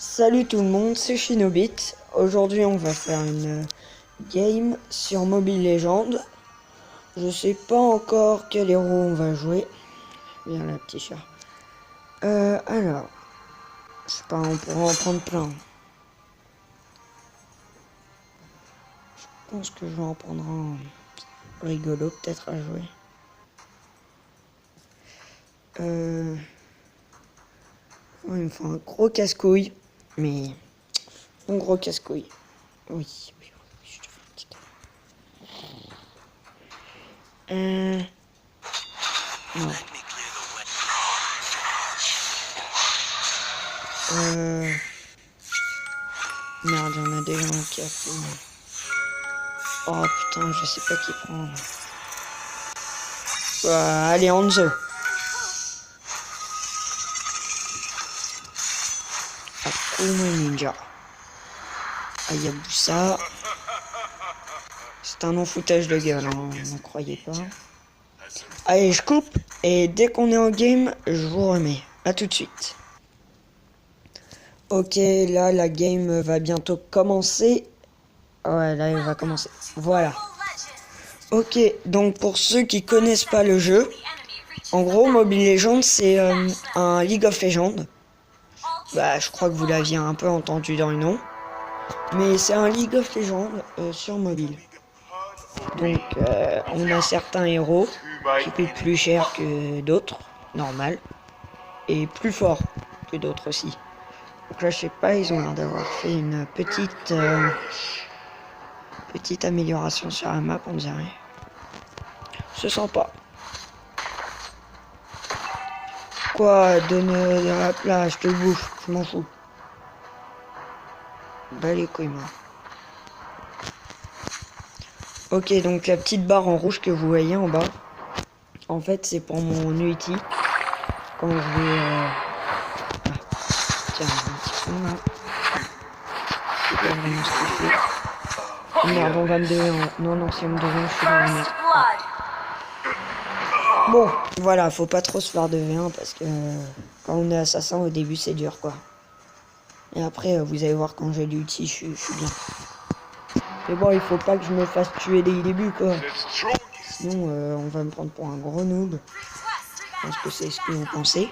Salut tout le monde, c'est Shinobit. Aujourd'hui on va faire une game sur Mobile Legends. Je sais pas encore quel héros on va jouer. Viens là petit chat. Alors, je sais pas, on pourra en prendre plein. Je pense que je vais en prendre un rigolo peut-être à jouer. Il me faut un gros casse-couille, mais un gros casse-couille. Oui, je te fais un petit non. Merde, il y en a déjà un qui a fait. Oh putain, je sais pas qui prendre. Allez, Hanzo. Akuma Ninja. Hayabusa. C'est un non-foutage de gueule, hein, n'en croyez pas. Allez, je coupe. Et dès qu'on est en game, je vous remets. A tout de suite. Ok, là, la game va bientôt commencer. Ouais, là, elle va commencer. Voilà. Ok, donc pour ceux qui connaissent pas le jeu, en gros, Mobile Legends, c'est un League of Legends. Bah, je crois que vous l'aviez un peu entendu dans le nom. Mais c'est un League of Legends sur mobile. Donc, on a certains héros qui coûtent plus cher que d'autres, normal. Et plus forts que d'autres aussi. Donc là, je sais pas, ils ont l'air d'avoir fait une petite amélioration sur la map, on dirait. Se sent pas. Quoi, donne de la place, je te bouffe, je m'en fous. Bah les couilles, moi. Ok, donc la petite barre en rouge que vous voyez en bas, en fait, c'est pour mon ulti. Quand je vais... Tiens, un petit coup, là. C'est pas vraiment ce qu'il fait. Oh, merde, on va me donner un... Non, si on me donne je suis dans la merde. Bon, voilà, faut pas trop se faire de V1 parce que quand on est assassin au début c'est dur quoi. Et après vous allez voir quand j'ai l'ulti je suis bien. Mais bon, il faut pas que je me fasse tuer dès le début quoi. Sinon on va me prendre pour un gros noob. Je pense que c'est ce que vous pensez.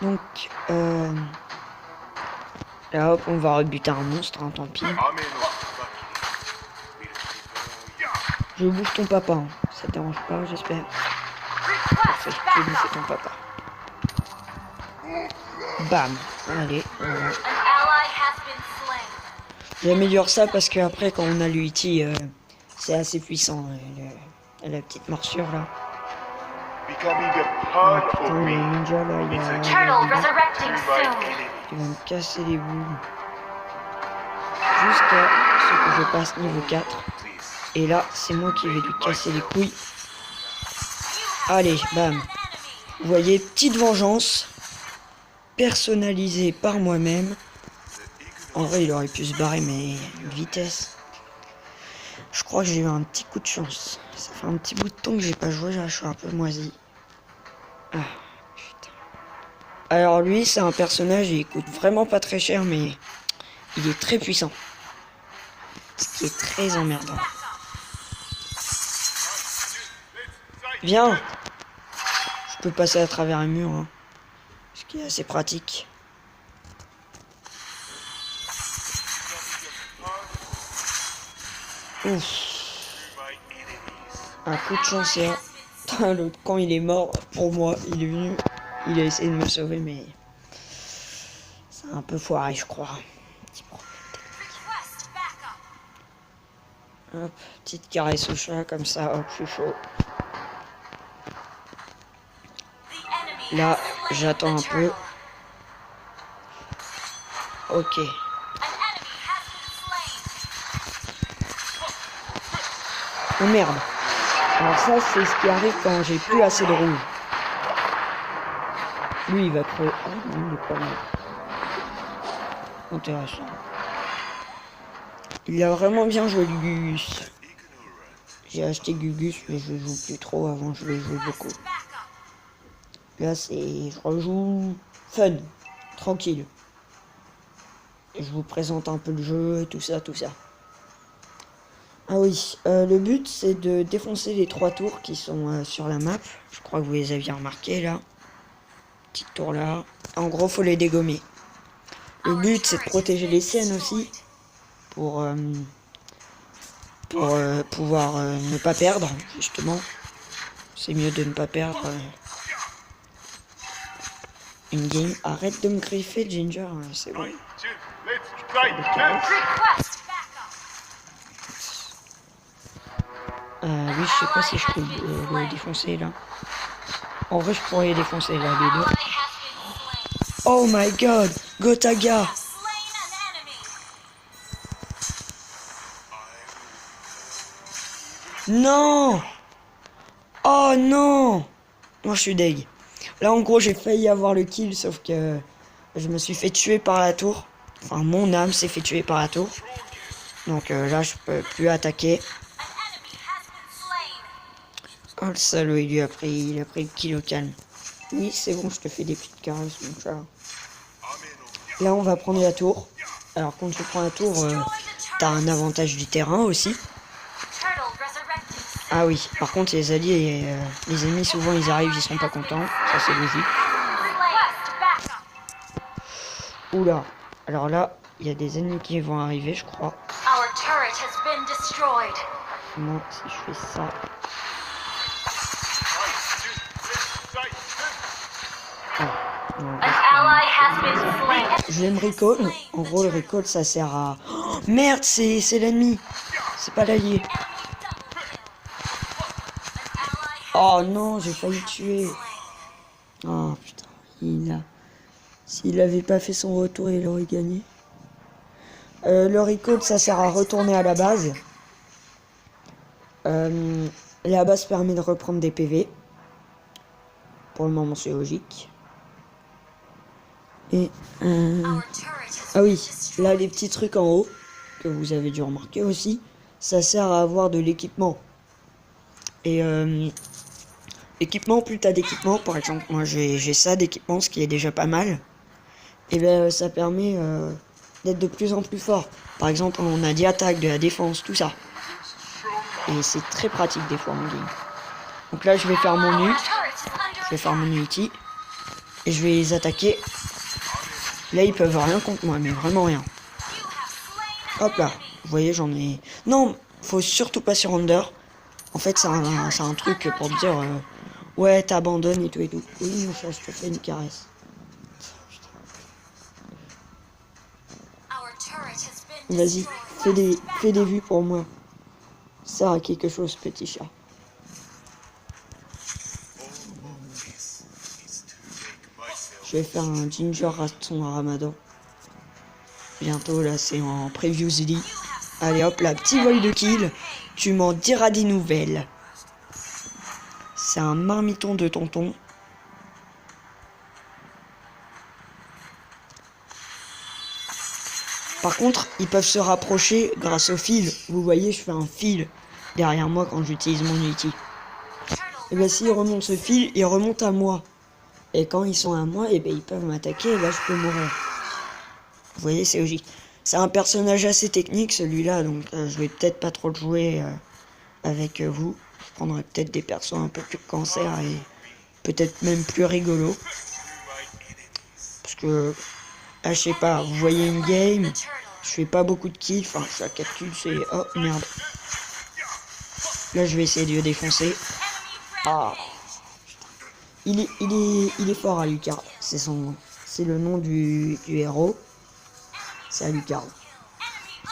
Donc là hop on va rebuter un monstre, hein, tant pis. Je bouffe ton papa, hein. Ça te dérange pas j'espère. Parfait, je vais bouffer ton papa. Bam, allez, voilà. J'améliore ça parce que après quand on a l'ulti, c'est assez puissant. La petite morsure là. Oh putain, les ninjas là, il va me casser les boules. Jusqu'à ce que je passe niveau 4. Et là, c'est moi qui vais lui casser les couilles. Allez, bam. Vous voyez, petite vengeance. Personnalisée par moi-même. En vrai, il aurait pu se barrer, mais vitesse. Je crois que j'ai eu un petit coup de chance. Ça fait un petit bout de temps que j'ai pas joué, là, je suis un peu moisi. Ah, putain. Alors lui, c'est un personnage, il coûte vraiment pas très cher, mais il est très puissant. Ce qui est très emmerdant. Viens! Je peux passer à travers un mur, hein. Ce qui est assez pratique. Ouf. Un coup de chance là. L'autre, quand il est mort, pour moi, il est venu. Il a essayé de me sauver, mais c'est un peu foiré, je crois. Petit problème technique. Hop, petite caresse au chat, comme ça, hop, je suis chaud. Là, j'attends un peu. Ok. Oh merde. Alors ça, c'est ce qui arrive quand j'ai plus assez de rouge. Lui, il va crever. Ah non, il est pas mal. Intéressant. Il a vraiment bien joué le Gugus. J'ai acheté Gugus, mais je joue plus trop. Avant, je le jouais beaucoup. Là, c'est... Je rejoue fun. Tranquille. je vous présente un peu le jeu, tout ça, tout ça. Ah oui, le but c'est de défoncer les 3 tours qui sont sur la map. Je crois que vous les aviez remarqué là. Petite tour là. En gros, faut les dégommer. Le but c'est de protéger les scènes aussi. Pour pouvoir ne pas perdre, justement. C'est mieux de ne pas perdre une game. Arrête de me griffer, Ginger, c'est bon. Oui, je sais pas si je peux le défoncer là. En vrai, je pourrais les défoncer là, les deux. Oh my god, Gotaga. Non. Oh non. Moi, je suis deg. Là, en gros, j'ai failli avoir le kill, sauf que je me suis fait tuer par la tour. Enfin, mon âme s'est fait tuer par la tour. Donc là, je peux plus attaquer. Oh, le salaud, il a pris le kill au calme. Oui, c'est bon, je te fais des petites caresses, mon chat. Là, on va prendre la tour. Alors, quand tu prends la tour, t'as un avantage du terrain aussi. Ah oui, par contre, les alliés, les ennemis, souvent, ils arrivent, ils sont pas contents. Ça, c'est logique. Oula. Alors là, il y a des ennemis qui vont arriver, je crois. Moi, si je fais ça... Je vais me recall. En gros, le recall, ça sert à... Oh, merde, c'est l'ennemi. C'est pas l'allié. Oh non, j'ai failli tuer. Oh putain, s'il avait pas fait son retour, il aurait gagné. Le recall, ça sert à retourner à la base. La base permet de reprendre des PV. Pour le moment, c'est logique. Et ah oui, là les petits trucs en haut que vous avez dû remarquer aussi, ça sert à avoir de l'équipement. Et équipement, plus t'as d'équipement, par exemple moi j'ai ça d'équipement, ce qui est déjà pas mal. Et ben ça permet d'être de plus en plus fort. Par exemple, on a des attaques, de la défense, tout ça. Et c'est très pratique des fois en game. Donc là je vais faire mon ult, je vais faire mon ulti et je vais les attaquer. Là, ils peuvent rien contre moi, mais vraiment rien. Hop là, vous voyez, j'en ai... Non, faut surtout pas sur Under. En fait, c'est un truc pour te dire... ouais, t'abandonnes et tout et tout. Oui, mon chat, je te fais une caresse. Vas-y, fais des vues pour moi. Ça sert à quelque chose, petit chat. Je vais faire un Ginger Raston à Ramadan. Bientôt, là, c'est en previously. Allez, hop, là, petit vol de kill. Tu m'en diras des nouvelles. C'est un marmiton de tonton. Par contre, ils peuvent se rapprocher grâce au fil. Vous voyez, je fais un fil derrière moi quand j'utilise mon ulti. Et bien, s'ils remontent ce fil, ils remontent à moi. Et quand ils sont à moi, et ben ils peuvent m'attaquer et là, je peux mourir. Vous voyez, c'est logique. C'est un personnage assez technique, celui-là, donc je vais peut-être pas trop le jouer avec vous. Je prendrai peut-être des persos un peu plus cancer et peut-être même plus rigolo. Parce que, je sais pas, vous voyez une game, je fais pas beaucoup de kills, enfin, chaque 4 kills, c'est... Oh, merde. Là, je vais essayer de le défoncer. Ah. Il est fort, Alucard. C'est le nom du héros. C'est Alucard.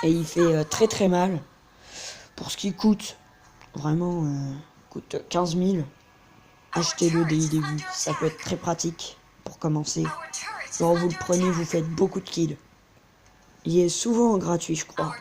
Et il fait très très mal. Pour ce qui coûte, vraiment, coûte 15 000. Achetez-le dès le début. Ça peut être très pratique pour commencer. Quand vous le prenez, vous faites beaucoup de kills. Il est souvent gratuit, je crois.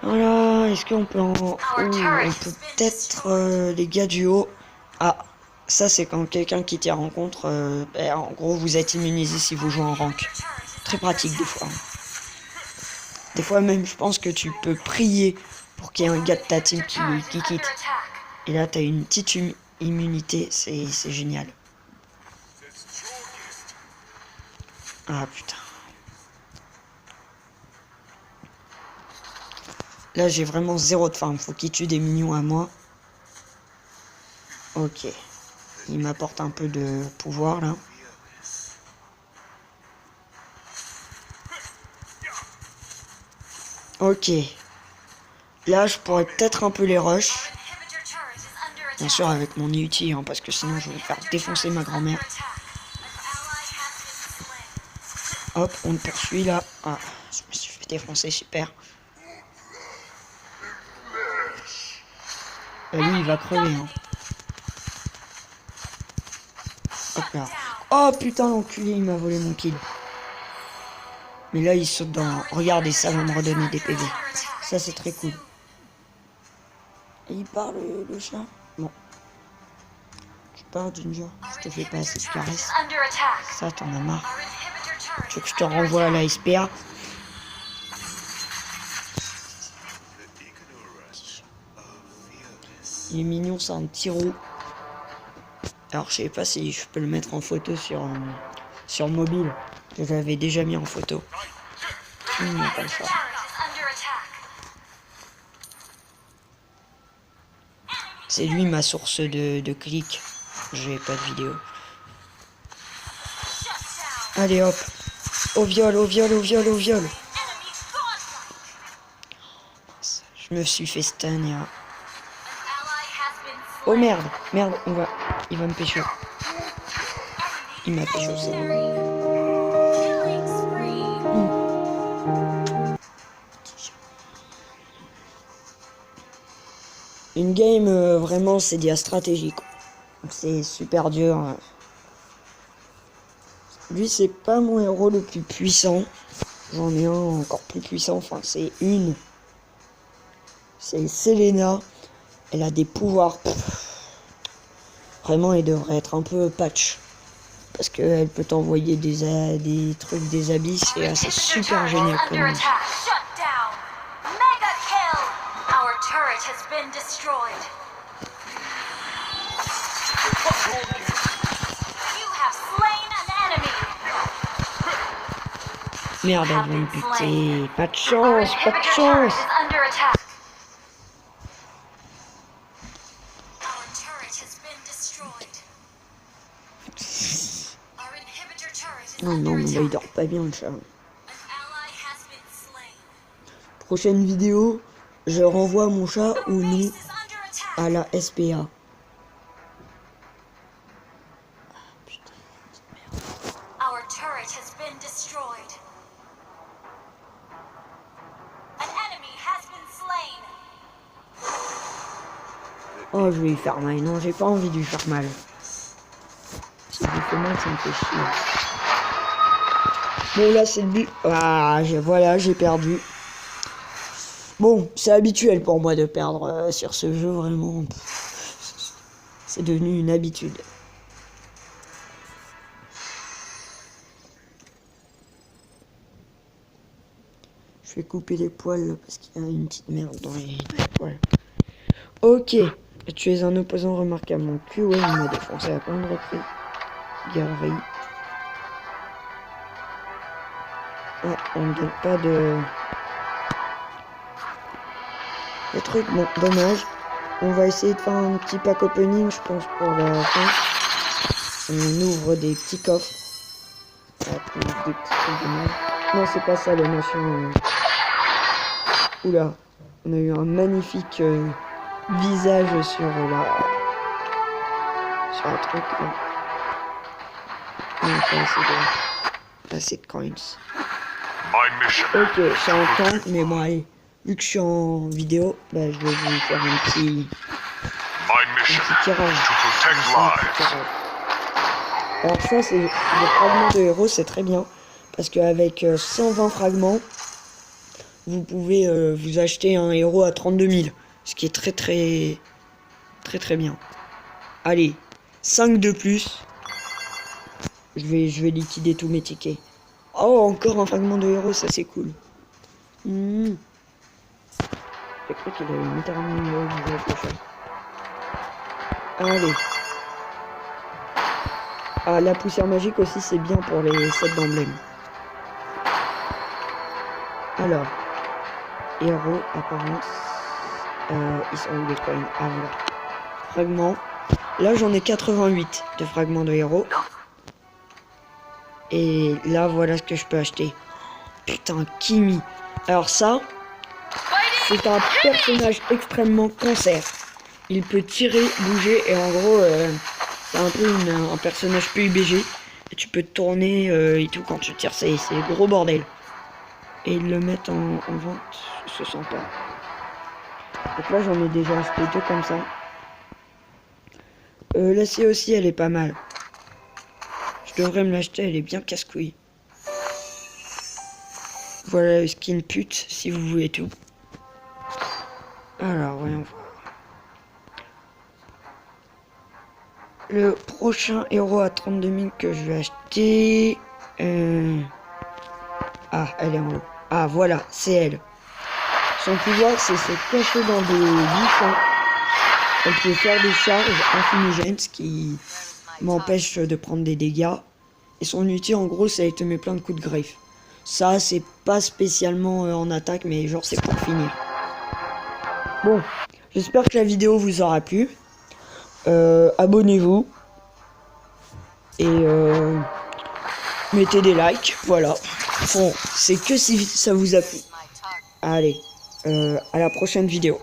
Voilà, est-ce qu'on peut on peut peut-être les gars du haut. Ah, ça c'est quand quelqu'un qui t'y rencontre, en gros vous êtes immunisé si vous jouez en rank. Très pratique des fois. Des fois même je pense que tu peux prier pour qu'il y ait un gars de ta team qui quitte. Et là t'as une petite immunité, c'est génial. Ah putain. Là j'ai vraiment zéro de farm, faut qu'il tue des minions à moi. Ok. Il m'apporte un peu de pouvoir là. Ok. Là je pourrais peut-être un peu les rush. Bien sûr avec mon ulti, hein, parce que sinon je vais faire défoncer ma grand-mère. Hop, on le poursuit là. Ah, je me suis fait défoncer, super. Et lui il va crever. Hein. Hop là. Oh putain l'enculé, il m'a volé mon kill. Mais là il saute dans... Regardez, ça va me redonner des PV. Ça c'est très cool. Et il parle le chat. Bon. Tu pars Ginger. Je te fais pas assez de caresses. Ça t'en as marre. Tu veux que je te renvoie à la SPA? Il est mignon, c'est un petit roux. Alors je sais pas si je peux le mettre en photo sur mobile. Je l'avais déjà mis en photo. Non, pas le choix. C'est lui ma source de clics. J'ai pas de vidéo. Allez hop. Au viol, au viol, au viol, au viol. Je me suis fait stun et... Oh merde, merde, il va me pécho. Il m'a pécho, c'est bon. Une game, vraiment, c'est de la stratégie. C'est super dur. Lui, c'est pas mon héros le plus puissant. J'en ai un encore plus puissant. Enfin, c'est une. C'est Selena. Elle a des pouvoirs. Vraiment, elle devrait être un peu patch. Parce qu'elle peut t'envoyer des trucs des abysses. Et c'est super génial comme lui. Merde, elle va me buter. Pas de chance, pas de chance. Non, non, mais là, il dort pas bien, le chat. Prochaine vidéo, je renvoie mon chat ou nous à la SPA. Oh, je vais lui faire mal. Non, j'ai pas envie de lui faire mal. Si je lui fais mal, ça me fait chier. Bon, là, c'est le but. Ah, voilà, j'ai perdu. Bon, c'est habituel pour moi de perdre sur ce jeu, vraiment. C'est devenu une habitude. Je vais couper les poils là, parce qu'il y a une petite merde dans les poils. Ok. Tu es un opposant remarquable. Mon cul, ouais, il m'a défoncé à plein de reprises. Galerie. Ah, on ne donne pas de... Le truc, bon, dommage. On va essayer de faire un petit pack opening, je pense, pour la fin. On ouvre des petits coffres. Ah, des petits trucs de mal. Non, c'est pas ça, les machins. Oula. On a eu un magnifique visage sur la truc, là. On a pas assez de coins. Ok, c'est en temps, mais bon, allez. Vu que je suis en vidéo, bah, je vais vous faire un petit tirage. Alors ça, c'est le fragment de héros, c'est très bien. Parce qu'avec 120 fragments, vous pouvez vous acheter un héros à 32 000. Ce qui est très bien. Allez, 5 de plus. Je vais liquider tous mes tickets. Oh, encore un fragment de héros, ça c'est cool. J'ai cru qu'il avait littéralement une héros. Allez. Ah, la poussière magique aussi, c'est bien pour les sets d'emblèmes. Alors, héros, apparence. Ils sont où les coins? Ah, voilà. Fragments. Là, j'en ai 88 de fragments de héros. Et là, voilà ce que je peux acheter. Putain, Kimi. Alors ça, c'est un personnage extrêmement concert. Il peut tirer, bouger et en gros, c'est un peu un personnage PUBG. Et tu peux tourner et tout quand tu tires, c'est gros bordel. Et ils le mettent en vente, ce sent pas. Donc là, j'en ai déjà acheté 2 comme ça. La C aussi, elle est pas mal. Je devrais me l'acheter, elle est bien casse-couille. Voilà le skin pute, si vous voulez tout. Alors, voyons voir. Le prochain héros à 32 000 que je vais acheter... Ah, elle est en haut. Ah, voilà, c'est elle. Son pouvoir, c'est se cacher dans des buissons. Elle peut faire des charges infligènes, ce qui m'empêche de prendre des dégâts. Et son ulti, en gros, c'est elle te met plein de coups de griffe. Ça, c'est pas spécialement en attaque, mais genre, c'est pour finir. Bon, j'espère que la vidéo vous aura plu. Abonnez-vous. Et mettez des likes, voilà. Bon, c'est que si ça vous a plu. Allez, à la prochaine vidéo.